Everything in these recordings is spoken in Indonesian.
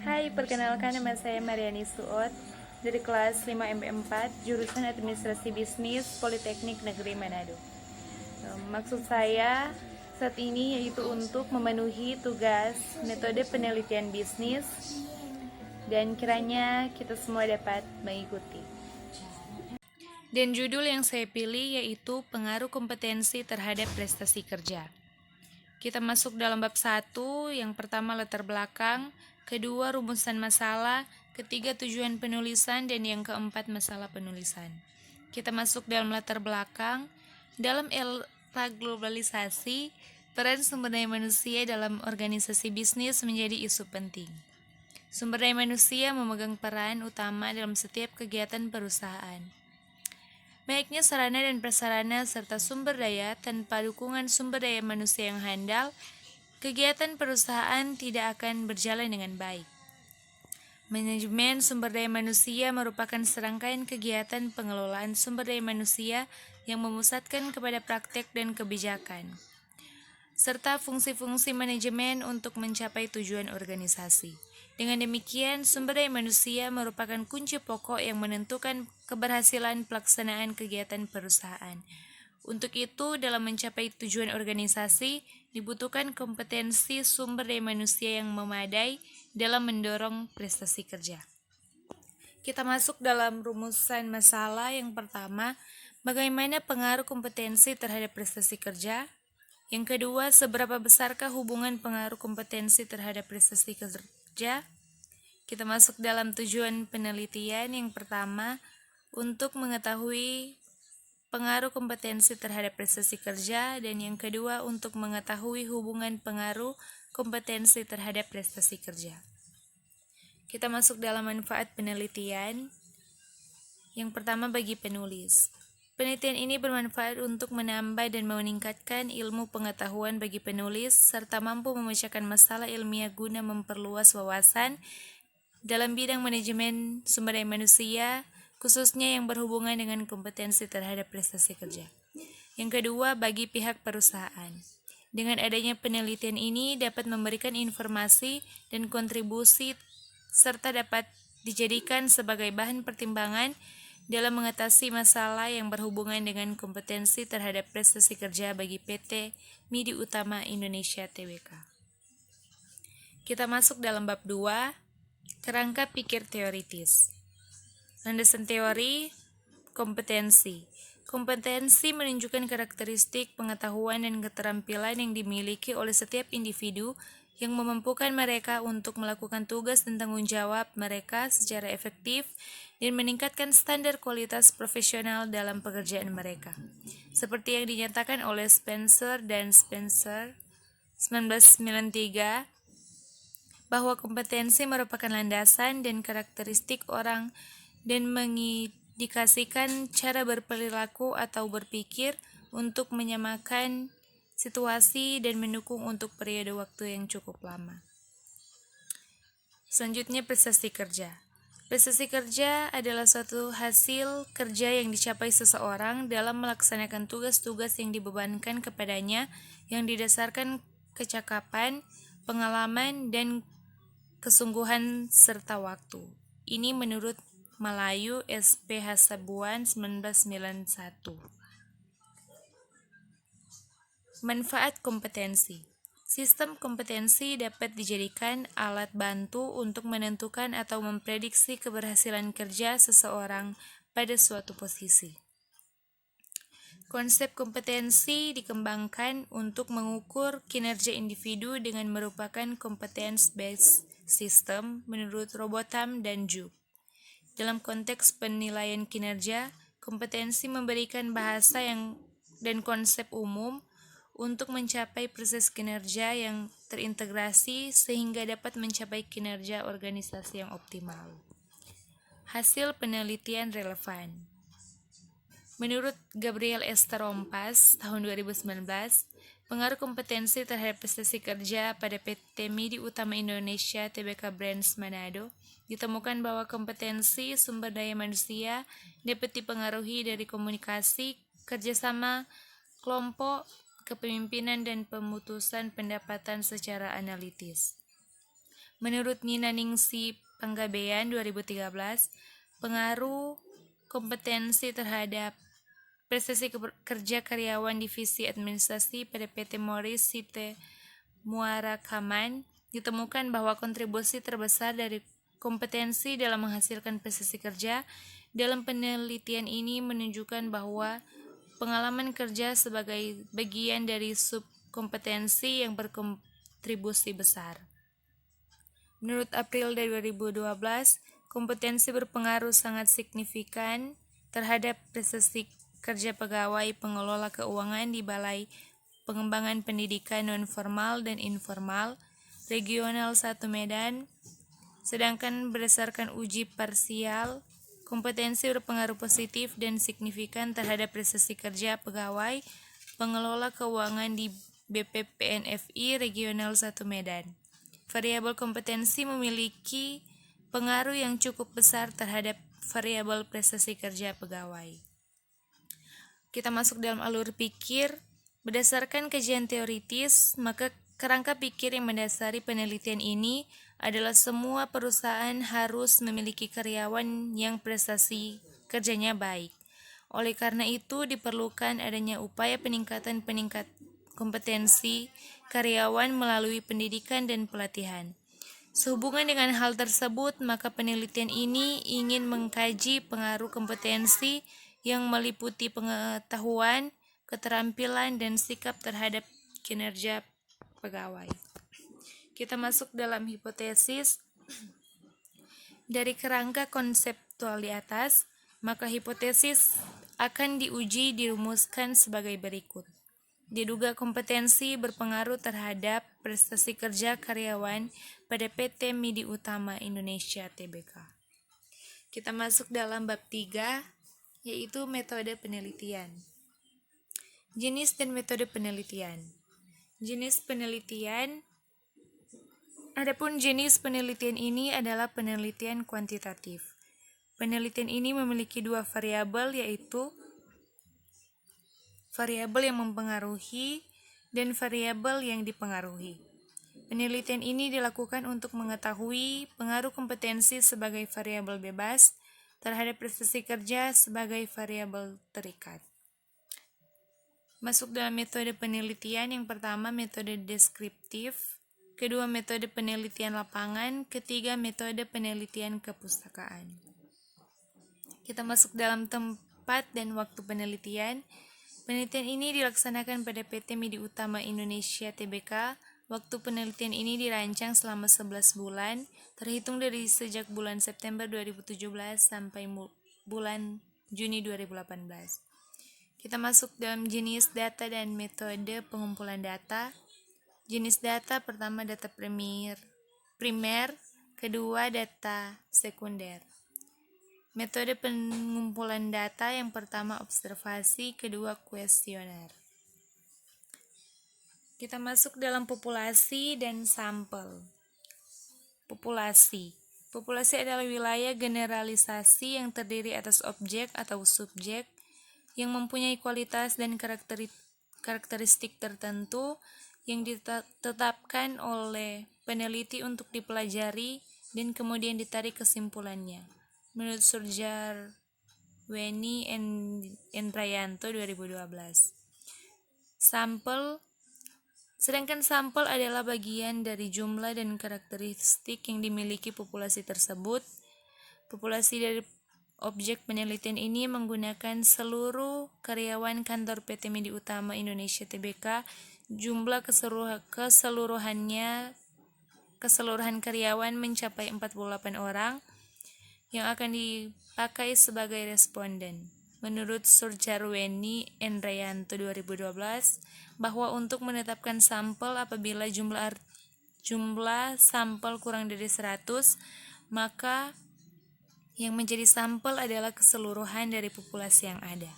Hai, perkenalkan nama saya Mariani Suot dari kelas 5MP4, jurusan Administrasi Bisnis Politeknik Negeri Manado. Maksud saya saat ini yaitu untuk memenuhi tugas metode penelitian bisnis dan kiranya kita semua dapat mengikuti. Dan judul yang saya pilih yaitu pengaruh kompetensi terhadap prestasi kerja. Kita masuk dalam bab 1, yang pertama latar belakang, kedua rumusan masalah, ketiga tujuan penulisan, dan yang keempat masalah penulisan. Kita masuk dalam latar belakang. Dalam era globalisasi, peran sumber daya manusia dalam organisasi bisnis menjadi isu penting. Sumber daya manusia memegang peran utama dalam setiap kegiatan perusahaan. Banyaknya sarana dan prasarana serta sumber daya tanpa dukungan sumber daya manusia yang handal, kegiatan perusahaan tidak akan berjalan dengan baik. Manajemen sumber daya manusia merupakan serangkaian kegiatan pengelolaan sumber daya manusia yang memusatkan kepada praktek dan kebijakan, serta fungsi-fungsi manajemen untuk mencapai tujuan organisasi. Dengan demikian, sumber daya manusia merupakan kunci pokok yang menentukan keberhasilan pelaksanaan kegiatan perusahaan. Untuk itu, dalam mencapai tujuan organisasi, dibutuhkan kompetensi sumber daya manusia yang memadai dalam mendorong prestasi kerja. Kita masuk dalam rumusan masalah yang pertama, bagaimana pengaruh kompetensi terhadap prestasi kerja? Yang kedua, seberapa besarkah hubungan pengaruh kompetensi terhadap prestasi kerja? Kita masuk dalam tujuan penelitian yang pertama, untuk mengetahui pengaruh kompetensi terhadap prestasi kerja, dan yang kedua, untuk mengetahui hubungan pengaruh kompetensi terhadap prestasi kerja. Kita masuk dalam manfaat penelitian. Yang pertama, bagi penulis. Penelitian ini bermanfaat untuk menambah dan meningkatkan ilmu pengetahuan bagi penulis, serta mampu memecahkan masalah ilmiah guna memperluas wawasan dalam bidang manajemen sumber daya manusia, khususnya yang berhubungan dengan kompetensi terhadap prestasi kerja. Yang kedua, bagi pihak perusahaan. Dengan adanya penelitian ini dapat memberikan informasi dan kontribusi serta dapat dijadikan sebagai bahan pertimbangan dalam mengatasi masalah yang berhubungan dengan kompetensi terhadap prestasi kerja bagi PT MIDI Utama Indonesia Tbk. Kita masuk dalam bab 2, kerangka pikir teoritis. Landasan teori, kompetensi. Kompetensi menunjukkan karakteristik, pengetahuan, dan keterampilan yang dimiliki oleh setiap individu yang memampukan mereka untuk melakukan tugas dan tanggung jawab mereka secara efektif dan meningkatkan standar kualitas profesional dalam pekerjaan mereka. Seperti yang dinyatakan oleh Spencer dan Spencer 1993, bahwa kompetensi merupakan landasan dan karakteristik orang dan mengindikasikan cara berperilaku atau berpikir untuk menyamakan situasi dan mendukung untuk periode waktu yang cukup lama. Selanjutnya, prestasi kerja. Prestasi kerja adalah suatu hasil kerja yang dicapai seseorang dalam melaksanakan tugas-tugas yang dibebankan kepadanya yang didasarkan kecakapan, pengalaman, dan kesungguhan serta waktu. Ini menurut Malayu SP Hasibuan 1991. Manfaat kompetensi. Sistem kompetensi dapat dijadikan alat bantu untuk menentukan atau memprediksi keberhasilan kerja seseorang pada suatu posisi. Konsep kompetensi dikembangkan untuk mengukur kinerja individu dengan merupakan competence-based system menurut Robotham dan Juke. Dalam konteks penilaian kinerja, kompetensi memberikan bahasa dan konsep umum untuk mencapai proses kinerja yang terintegrasi sehingga dapat mencapai kinerja organisasi yang optimal. Hasil penelitian relevan. Menurut Gabriel Ester-Rompas tahun 2019, pengaruh kompetensi terhadap prestasi kerja pada PT MIDI Utama Indonesia Tbk Branch Manado ditemukan bahwa kompetensi sumber daya manusia dapat dipengaruhi dari komunikasi, kerjasama kelompok, kepemimpinan, dan pemutusan pendapatan secara analitis. Menurut Nina Ningsi Panggabean 2013, pengaruh kompetensi terhadap prestasi kerja karyawan divisi administrasi pada PT Morris Site Muara Kaman ditemukan bahwa kontribusi terbesar dari kompetensi dalam menghasilkan prestasi kerja. Dalam penelitian ini menunjukkan bahwa pengalaman kerja sebagai bagian dari subkompetensi yang berkontribusi besar. Menurut April 2012, kompetensi berpengaruh sangat signifikan terhadap prestasi kerja pegawai pengelola keuangan di Balai Pengembangan Pendidikan Non-Formal dan Informal Regional 1 Medan. Sedangkan berdasarkan uji parsial, kompetensi berpengaruh positif dan signifikan terhadap prestasi kerja pegawai pengelola keuangan di BPPNFI Regional 1 Medan. Variabel kompetensi memiliki pengaruh yang cukup besar terhadap variabel prestasi kerja pegawai. Kita masuk dalam alur pikir. Berdasarkan kajian teoritis, maka kerangka pikir yang mendasari penelitian ini adalah semua perusahaan harus memiliki karyawan yang prestasi kerjanya baik. Oleh karena itu, diperlukan adanya upaya peningkatan kompetensi karyawan melalui pendidikan dan pelatihan. Sehubungan dengan hal tersebut, maka penelitian ini ingin mengkaji pengaruh kompetensi yang meliputi pengetahuan, keterampilan, dan sikap terhadap kinerja pegawai. Kita masuk dalam hipotesis. Dari kerangka konseptual di atas, maka hipotesis akan dirumuskan sebagai berikut. Diduga kompetensi berpengaruh terhadap prestasi kerja karyawan pada PT Midi Utama Indonesia Tbk. Kita masuk dalam bab 3, yaitu metode penelitian. Jenis dan metode penelitian. Adapun jenis penelitian ini adalah penelitian kuantitatif. Penelitian ini memiliki dua variabel, yaitu variabel yang mempengaruhi dan variabel yang dipengaruhi. Penelitian ini dilakukan untuk mengetahui pengaruh kompetensi sebagai variabel bebas terhadap prestasi kerja sebagai variabel terikat. Masuk dalam metode penelitian, yang pertama metode deskriptif, kedua metode penelitian lapangan, ketiga metode penelitian kepustakaan. Kita masuk dalam tempat dan waktu penelitian. Penelitian ini dilaksanakan pada PT Midi Utama Indonesia Tbk. Waktu penelitian ini dirancang selama 11 bulan, terhitung dari sejak bulan September 2017 sampai bulan Juni 2018. Kita masuk dalam jenis data dan metode pengumpulan data. Jenis data pertama data primer, kedua data sekunder. Metode pengumpulan data yang pertama observasi, kedua kuesioner. Kita masuk dalam populasi dan sampel. Populasi adalah wilayah generalisasi yang terdiri atas objek atau subjek yang mempunyai kualitas dan karakteristik tertentu yang ditetapkan oleh peneliti untuk dipelajari dan kemudian ditarik kesimpulannya. Menurut Surjarweni Endrayanto 2012. Sedangkan sampel adalah bagian dari jumlah dan karakteristik yang dimiliki populasi tersebut. Populasi dari objek penelitian ini menggunakan seluruh karyawan kantor PT Midi Utama Indonesia Tbk. Jumlah keseluruhan karyawan mencapai 48 orang yang akan dipakai sebagai responden. Menurut Surjarweni Endrayanto 2012, bahwa untuk menetapkan sampel apabila jumlah sampel kurang dari 100, maka yang menjadi sampel adalah keseluruhan dari populasi yang ada.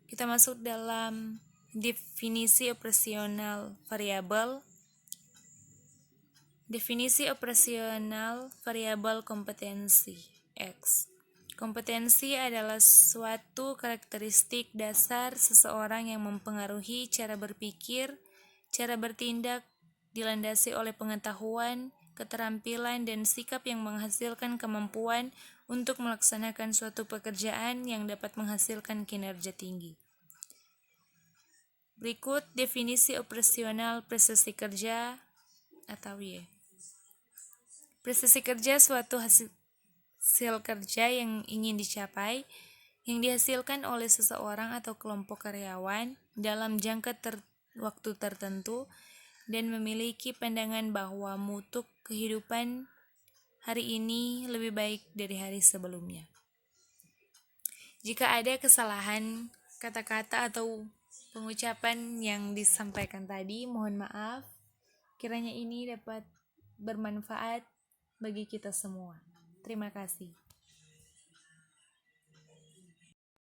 Kita masuk dalam definisi operasional variabel. Definisi operasional variabel kompetensi X. Kompetensi adalah suatu karakteristik dasar seseorang yang mempengaruhi cara berpikir, cara bertindak, dilandasi oleh pengetahuan, keterampilan, dan sikap yang menghasilkan kemampuan untuk melaksanakan suatu pekerjaan yang dapat menghasilkan kinerja tinggi. Berikut definisi operasional prestasi kerja atau Y. Prestasi kerja suatu hasil kerja yang ingin dicapai, yang dihasilkan oleh seseorang atau kelompok karyawan dalam jangka waktu tertentu, dan memiliki pandangan bahwa mutu kehidupan hari ini lebih baik dari hari sebelumnya. Jika ada kesalahan kata-kata atau pengucapan yang disampaikan tadi, mohon maaf. Kiranya ini dapat bermanfaat bagi kita semua. Terima kasih.